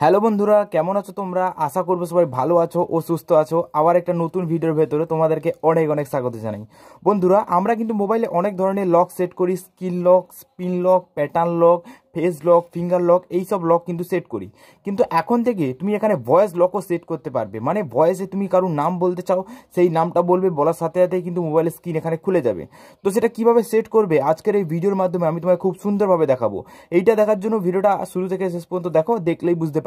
Hello বন্ধুরা, কেমন আছো তোমরা? আশা করবো সবাই ভালো আছো ও সুস্থ আছো। আবার একটা নতুন ভিডিওর ভেতরে তোমাদেরকে অনেক অনেক স্বাগত জানাই। বন্ধুরা, আমরা কিন্তু মোবাইলে অনেক ধরনের লক সেট করি। Screen lock, spin lock, pattern lock, face lock, finger lock, এইসব লক কিন্তু সেট করি। কিন্তু এখন থেকে তুমি এখানে ভয়েস লকও সেট করতে পারবে। মানে ভয়েসে তুমি কারোর নাম বলতে চাও, সেই নামটা বলবে, বলার সাথে সাথেই কিন্তু মোবাইলের স্ক্রিন এখানে খুলে যাবে। তো সেটা কিভাবে সেট করবে আজকের এই ভিডিওর মাধ্যমে আমি তোমায় খুব সুন্দরভাবে দেখাবো। এইটা দেখার জন্য ভিডিওটা শুরু থেকে শেষ পর্যন্ত দেখো, দেখলেই বুঝতে পারবে।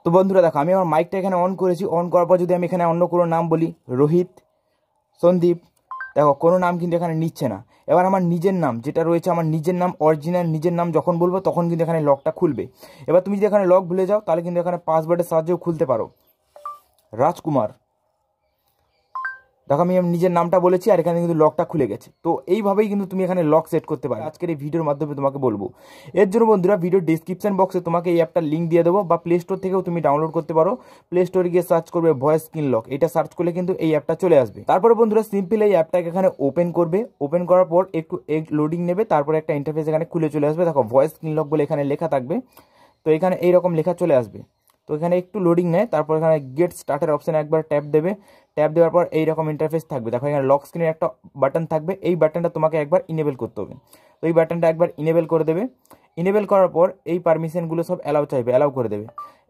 তো বন্ধুরা দেখো, আমি আমার মাইকটা এখানে অন করেছি। অন করার পর যদি আমি এখানে অন্য কোনো নাম বলি, রোহিত, সন্দীপ, দেখো কোনো নাম কিন্তু এখানে নিচ্ছে না। এবার আমার নিজের নাম যেটা রয়েছে, আমার নিজের নাম, অরিজিনাল নিজের নাম যখন বলবো তখন কিন্তু এখানে লকটা খুলবে। এবার তুমি যদি এখানে লক ভুলে যাও তাহলে কিন্তু এখানে পাসওয়ার্ডের সাহায্যেও খুলতে পারো। রাজকুমার, দেখো আমি নিজের নামটা বলেছি আর এখানে কিন্তু লকটা খুলে গেছে। তো এইভাবেই কিন্তু তুমি এখানে লক সেট করতে পারো। আজকের এই ভিডিওর মাধ্যমে তোমাকে বলবো। এর জন্য বন্ধুরা, ভিডিও ডিসক্রিপশন বক্সে তোমাকে এই অ্যাপটার লিঙ্ক দিয়ে দেবো, বা প্লে স্টোর থেকেও তুমি ডাউনলোড করতে পারো। প্লে স্টোরে গিয়ে সার্চ করবে ভয়েস স্ক্রিন লক, এটা সার্চ করলে কিন্তু এই অ্যাপটা চলে আসবে। তারপরে বন্ধুরা সিম্পল এই অ্যাপটাকে এখানে ওপেন করবে। ওপেন করার পর একটু লোডিং নেবে, তারপরে একটা ইন্টারফেস এখানে খুলে চলে আসবে। দেখো ভয়েস স্ক্রিন লক বলে এখানে লেখা থাকবে। তো এখানে এইরকম লেখা চলে আসবে। তো এখানে একটু লোডিং নেয়, তারপর এখানে গেট স্টার্টের অপশানে একবার ট্যাপ দেবে। ট্যাপ দেওয়ার পর এইরকম ইন্টারফেস থাকবে। দেখো এখানে লক স্ক্রিনের একটা বাটন থাকবে, এই বাটনটা তোমাকে একবার ইনেবল করতে হবে। তো এই বাটনটা একবার ইনেবল করে দেবে। ইনেবল করার পর এই পারমিশনগুলো সব অ্যালাউ চাইবে, অ্যালাউ করে দেবে।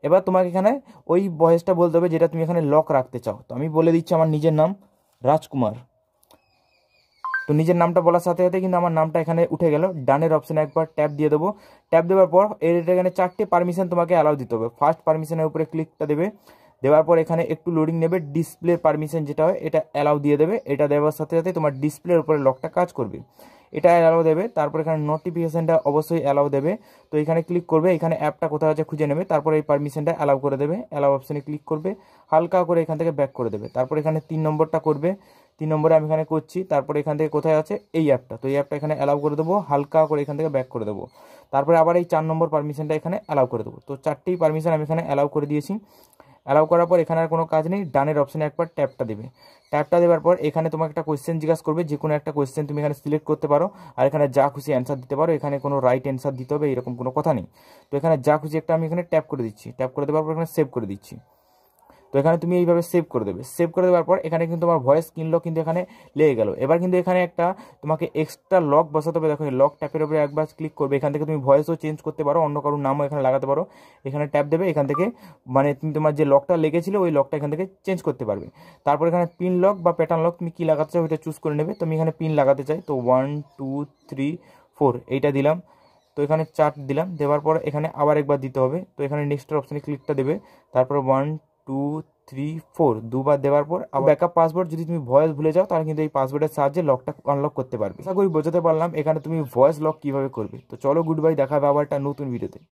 এবার তোমাকে এখানে ওই ভয়েসটা বলতে হবে যেটা তুমি এখানে লক রাখতে চাও। তো আমি বলে দিচ্ছি আমার নিজের নাম রাজকুমার। তো নিজের নামটা বলার সাথে সাথে কিন্তু আমার নামটা এখানে উঠে গেল। ডানের অপশানে একবার ট্যাপ দিয়ে দেবো। ট্যাপ দেওয়ার পর এখানে 4টে পারমিশন তোমাকে অ্যালাউ দিতে হবে। ফার্স্ট পারমিশনের উপরে ক্লিকটা দেবে। দেওয়ার পর এখানে একটু লোডিং নেবে। ডিসপ্লে পারমিশন যেটা হয় এটা অ্যালাউ দিয়ে দেবে। এটা দেওয়ার সাথে সাথে তোমার ডিসপ্লের উপরে লকটা কাজ করবে। এটা অ্যালাউ দেবে। তারপর এখানে নোটিফিকেশনটা অবশ্যই অ্যালাউ দেবে। তো এখানে ক্লিক করবে, এখানে অ্যাপটা কোথাও আছে খুঁজে নেবে। তারপর এই পারমিশনটা অ্যালাউ করে দেবে। অ্যালাউ অপশানে ক্লিক করবে, হালকা করে এখান থেকে ব্যাক করে দেবে। তারপর এখানে 3 নম্বরটা করবে। 3 নম্বরে আমি এখানে করছি। তারপরে এখান থেকে কোথায় আছে এই অ্যাপটা, তো এই অ্যাপটা এখানে অ্যালাউ করে দেবো, হালকা করে এখান থেকে ব্যাক করে দেবো। তারপরে আবার এই 4 নম্বর পারমিশনটা এখানে অ্যালাউ করে দেবো। তো 4টেই পারমিশন আমি এখানে অ্যালাউ করে দিয়েছি। অ্যালাউ করার পর এখানে আর কোনো কাজ নেই। ডানের অপশানে একবার ট্যাপটা দেবে। ট্যাপটা দেওয়ার পর এখানে তোমাকে একটা কোয়েশ্চেন জিজ্ঞাসা করবে, যে কোনো একটা কোয়েশ্চেন তুমি এখানে সিলেক্ট করতে পারো। আর এখানে যা খুশি অ্যান্সার দিতে পারো। এখানে কোনো রাইট অ্যান্সার দিতে হবে এরকম কোনো কথা নেই। তো এখানে যা খুশি একটা আমি এখানে ট্যাপ করে দিচ্ছি। ট্যাপ করে দেওয়ার পর এখানে সেভ করে দিচ্ছি। তো এখানে তুমি এইভাবে সেভ করে দেবে। সেভ করে দেওয়ার পর এখানে কিন্তু তোমার ভয়েস স্ক্রিন লক কিন্তু এখানে লেগে গেল। এবার কিন্তু এখানে একটা তোমাকে এক্সট্রা লক বসাতে হবে। দেখো লক ট্যাপের উপরে একবার ক্লিক করবে। এখান থেকে তুমি ভয়েসও চেঞ্জ করতে পারো, অন্য কারোর নামও এখানে লাগাতে পারো। এখানে ট্যাপ দেবে, এখান থেকে মানে তুমি তোমার যে লকটা লেগেছিল ওই লকটা এখান থেকে চেঞ্জ করতে পারবে। তারপর এখানে পিন লক বা প্যাটার্ন লক তুমি কী লাগাতে চাও ওইটা চুজ করে নেবে। তো আমি এখানে পিন লাগাতে চাই, তো 1 2 3 4 এইটা দিলাম। তো এখানে 4 দিলাম। দেওয়ার পর এখানে আবার একবার দিতে হবে। তো এখানে নেক্সটের অপশানে ক্লিকটা দেবে। তারপর 1 2 3 4 দুবার দেওয়ার পর আবার ব্যাকআপ পাসওয়ার্ড যদি তুমি ভয়েস ভুলে যাও তাহলে কিন্তু এই পাসওয়ার্ডের সাহায্যে লকটা আনলক করতে পারবে। আশা করি বোঝাতে পারলাম এখানে তুমি ভয়েস লক কিভাবে করবে। তো চলো, গুড বাই, দেখা হবে আবার একটা নতুন ভিডিওতে।